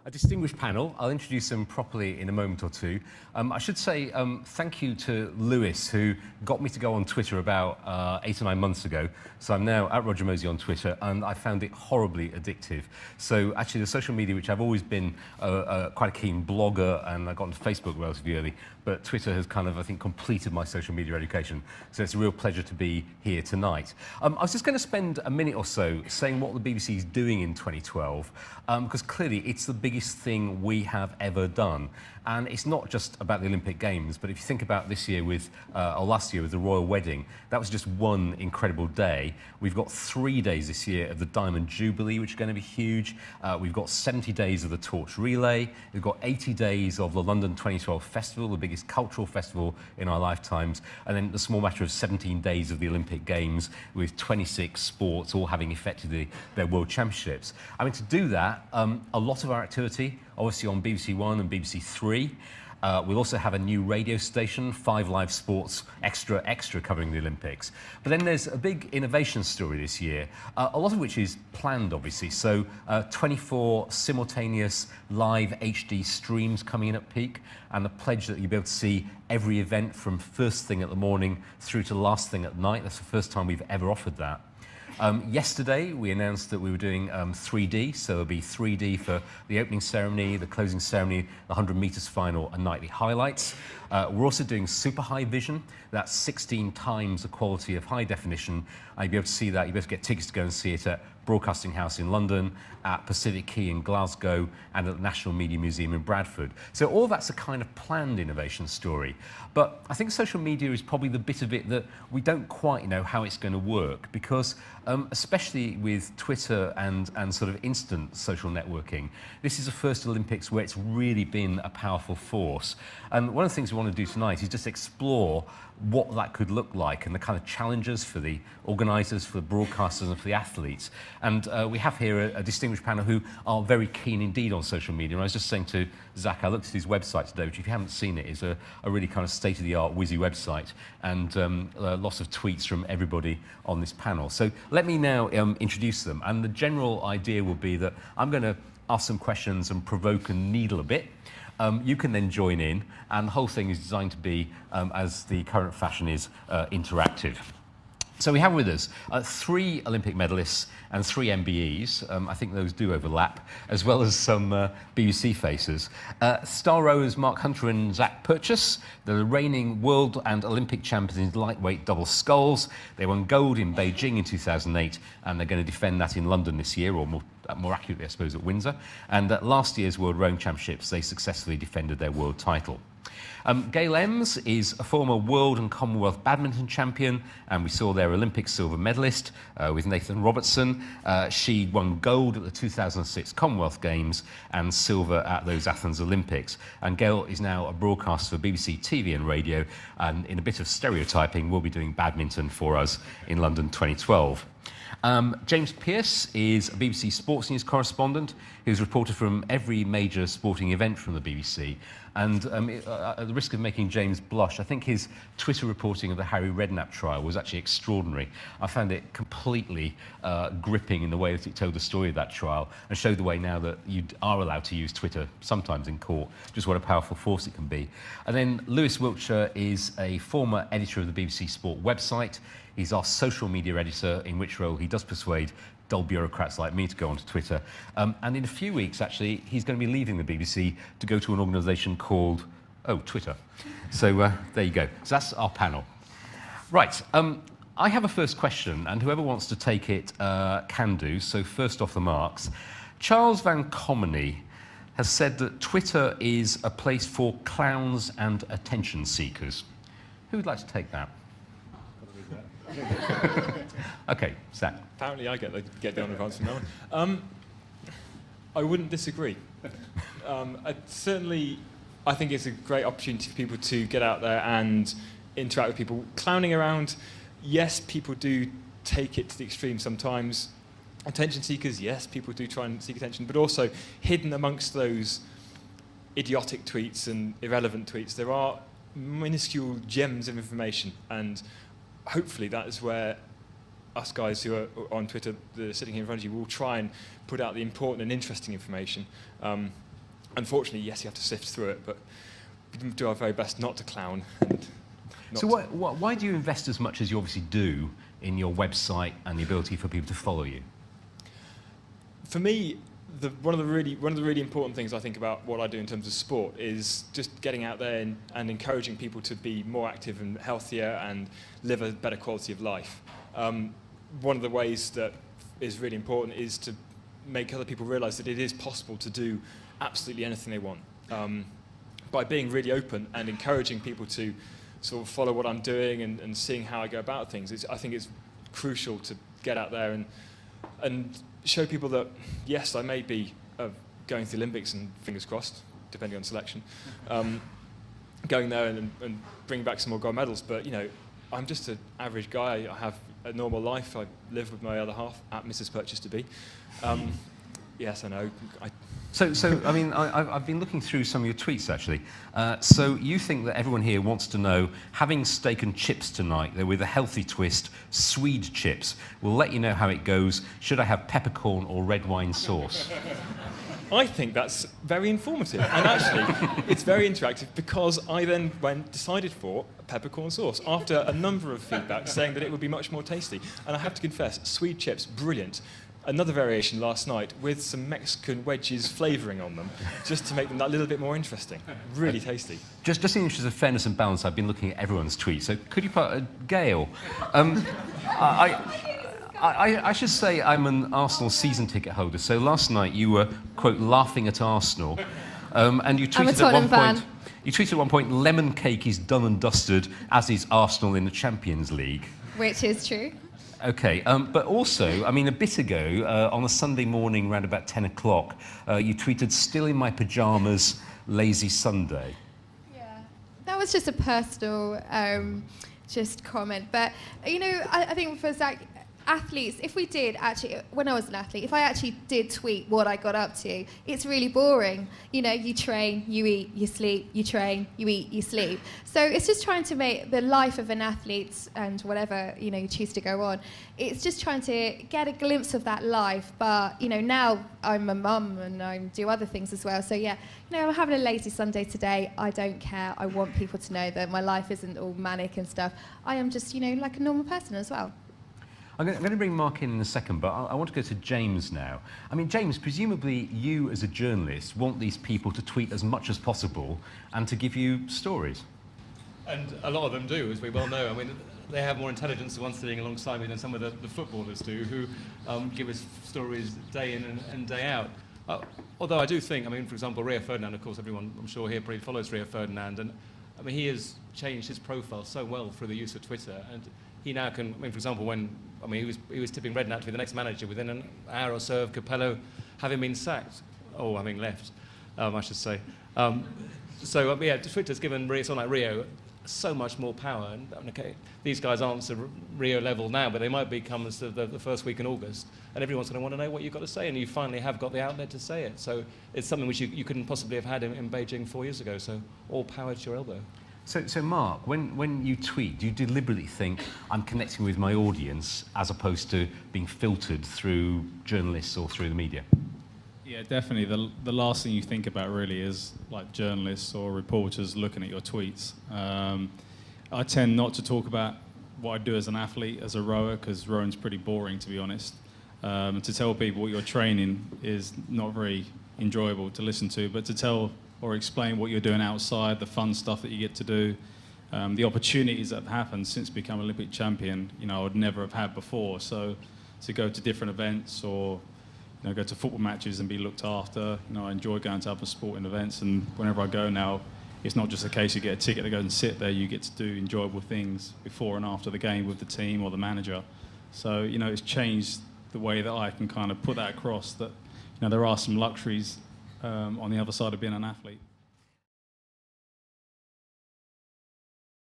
A distinguished panel. I'll introduce them properly in a moment or two. I should say thank you to Lewis, who got me to go on Twitter about 8 or 9 months ago. So I'm now at Roger Mosey on Twitter, and I found it horribly addictive. So actually the social media, which I've always been quite a keen blogger, and I got onto Facebook relatively early, but Twitter has kind of, I think, completed my social media education. So it's a real pleasure to be here tonight. I was just going to spend a minute or so saying what the BBC is doing in 2012, because clearly it's the biggest thing we have ever done. And it's not just about the Olympic Games, but if you think about this year with, or last year with the Royal Wedding, that was just one incredible day. We've got 3 days this year of the Diamond Jubilee, which are going to be huge. We've got 70 days of the Torch Relay. We've got 80 days of the London 2012 Festival, the biggest cultural festival in our lifetimes. And then the small matter of 17 days of the Olympic Games with 26 sports all having effectively their World Championships. I mean, to do that, a lot of our activity, obviously on BBC One and BBC Three. We'll also have a new radio station, 5 Live Sports Extra covering the Olympics. But then there's a big innovation story this year, a lot of which is planned, obviously. So 24 simultaneous live HD streams coming in at peak, and the pledge that you'll be able to see every event from first thing at the morning through to last thing at night. That's the first time we've ever offered that. Yesterday, we announced that we were doing 3D, so there'll be 3D for the opening ceremony, the closing ceremony, the 100 metres final, and nightly highlights. We're also doing super high vision. That's 16 times the quality of high definition. You'll be able to see that. You'll be able to get tickets to go and see it at Broadcasting House in London, at Pacific Quay in Glasgow, and at the National Media Museum in Bradford. So all that's a kind of planned innovation story. But I think social media is probably the bit of it that we don't quite know how it's going to work, because especially with Twitter and sort of instant social networking, this is the first Olympics where it's really been a powerful force. And one of the things we want to do tonight is just explore what that could look like and the kind of challenges for the organisers, for the broadcasters and for the athletes. And we have here a distinguished panel who are very keen indeed on social media. And I was just saying to Zach, I looked at his website today, which if you haven't seen it, is a really kind of state-of-the-art whizzy website, and lots of tweets from everybody on this panel. So let me now introduce them. And the general idea will be that I'm going to ask some questions and provoke and needle a bit. You can then join in, and the whole thing is designed to be, as the current fashion is, interactive. So we have with us 3 Olympic medalists and 3 MBEs. I think those do overlap, as well as some BBC faces. Star rowers Mark Hunter and Zach Purchas, the reigning world and Olympic champions in lightweight double sculls. They won gold in Beijing in 2008, and they're going to defend that in London this year, or more accurately, I suppose, at Windsor. And at last year's World Rowing Championships, they successfully defended their world title. Gail Ems is a former world and Commonwealth badminton champion, and we saw their Olympic silver medalist with Nathan Robertson. She won gold at the 2006 Commonwealth Games and silver at those Athens Olympics. And Gail is now a broadcaster for BBC TV and radio, and in a bit of stereotyping, will be doing badminton for us in London 2012. James Pearce is a BBC Sports News correspondent who's reported from every major sporting event from the BBC. And at the risk of making James blush, I think his Twitter reporting of the Harry Redknapp trial was actually extraordinary. I found it completely gripping in the way that it told the story of that trial, and showed the way now that you are allowed to use Twitter, sometimes in court, just what a powerful force it can be. And then Lewis Wiltshire is a former editor of the BBC Sport website. He's our social media editor, in which role he does persuade dull bureaucrats like me to go onto Twitter. And in a few weeks, actually, he's going to be leaving the BBC to go to an organisation called, Twitter. So there you go. So that's our panel. Right. I have a first question, and whoever wants to take it can do. So first off the marks. Charles Van Comeny has said that Twitter is a place for clowns and attention seekers. Who would like to take that? Okay, Zach. Apparently I get the honour of answering that one. I wouldn't disagree. I think it's a great opportunity for people to get out there and interact with people. Clowning around, yes, people do take it to the extreme sometimes. Attention seekers, yes, people do try and seek attention, but also hidden amongst those idiotic tweets and irrelevant tweets, there are minuscule gems of information, and hopefully that is where us guys who are on Twitter, sitting here in front of you, will try and put out the important and interesting information. Unfortunately, yes, you have to sift through it, but we do our very best not to clown. And so why do you invest as much as you obviously do in your website and the ability for people to follow you? For me, one of the really important things I think about what I do in terms of sport is just getting out there and encouraging people to be more active and healthier and live a better quality of life. One of the ways that is really important is to make other people realise that it is possible to do absolutely anything they want. By being really open and encouraging people to sort of follow what I'm doing and seeing how I go about things, I think it's crucial to get out there and show people that, yes, I may be going to the Olympics and fingers crossed, depending on selection, going there and bringing back some more gold medals, but, you know, I'm just an average guy. I have a normal life. I live with my other half, at Mrs. Purchase to be. Yes, I know. So I mean, I've been looking through some of your tweets, actually. So you think that everyone here wants to know, having steak and chips tonight, they're with a healthy twist, Swede chips. We'll let you know how it goes. Should I have peppercorn or red wine sauce? I think that's very informative. And actually, it's very interactive because I then decided for a peppercorn sauce after a number of feedback saying that it would be much more tasty. And I have to confess, Swede chips, brilliant. Another variation last night with some Mexican wedges flavouring on them, just to make them that little bit more interesting. Really tasty. Just in the interest of fairness and balance, I've been looking at everyone's tweets. So could you put Gail? I should say I'm an Arsenal season ticket holder. So last night you were, quote, laughing at Arsenal, and you tweeted at one point. You tweeted at one point, lemon cake is done and dusted, as is Arsenal in the Champions League. Which is true. Okay, but also, I mean, a bit ago, on a Sunday morning around about 10 o'clock, you tweeted, still in my pyjamas, lazy Sunday. Yeah, that was just a personal just comment. But, you know, I think for Zach, athletes, if we did actually, when I was an athlete, if I actually did tweet what I got up to, it's really boring. You know, you train, you eat, you sleep, you train, you eat, you sleep. So it's just trying to make the life of an athlete and whatever, you know, you choose to go on, it's just trying to get a glimpse of that life. But, you know, now I'm a mum and I do other things as well. So yeah, you know, I'm having a lazy Sunday today. I don't care. I want people to know that my life isn't all manic and stuff. I am just, you know, like a normal person as well. I'm going to bring Mark in a second, but I want to go to James now. I mean, James, presumably you as a journalist want these people to tweet as much as possible and to give you stories. And a lot of them do, as we well know. I mean, they have more intelligence, the ones sitting alongside me, than some of the footballers do, who give us stories day in and day out. Although I do think, I mean, for example, Rio Ferdinand, of course, everyone, I'm sure, here probably follows Rio Ferdinand, and I mean, he has changed his profile so well through the use of Twitter, and he now can, I mean, for example, he was tipping Redknapp to be the next manager within an hour or so of Capello having been sacked, or having left, I should say. Yeah, Twitter's given someone like Rio so much more power. And okay, these guys aren't to Rio level now, but they might become the first week in August, and everyone's going to want to know what you've got to say, and you finally have got the outlet to say it. So it's something which you couldn't possibly have had in Beijing 4 years ago. So all power to your elbow. So Mark, when you tweet, do you deliberately think I'm connecting with my audience as opposed to being filtered through journalists or through the media? Yeah, definitely. The last thing you think about really is like journalists or reporters looking at your tweets. I tend not to talk about what I do as an athlete, as a rower, because rowing's pretty boring, to be honest. To tell people what you're training is not very enjoyable to listen to, but to tell or explain what you're doing outside, the fun stuff that you get to do, the opportunities that have happened since becoming Olympic champion, you know, I would never have had before. So to go to different events or, you know, go to football matches and be looked after, you know, I enjoy going to other sporting events, and whenever I go now, it's not just a case you get a ticket to go and sit there, you get to do enjoyable things before and after the game with the team or the manager. So, you know, it's changed the way that I can kind of put that across, that, you know, there are some luxuries on the other side of being an athlete.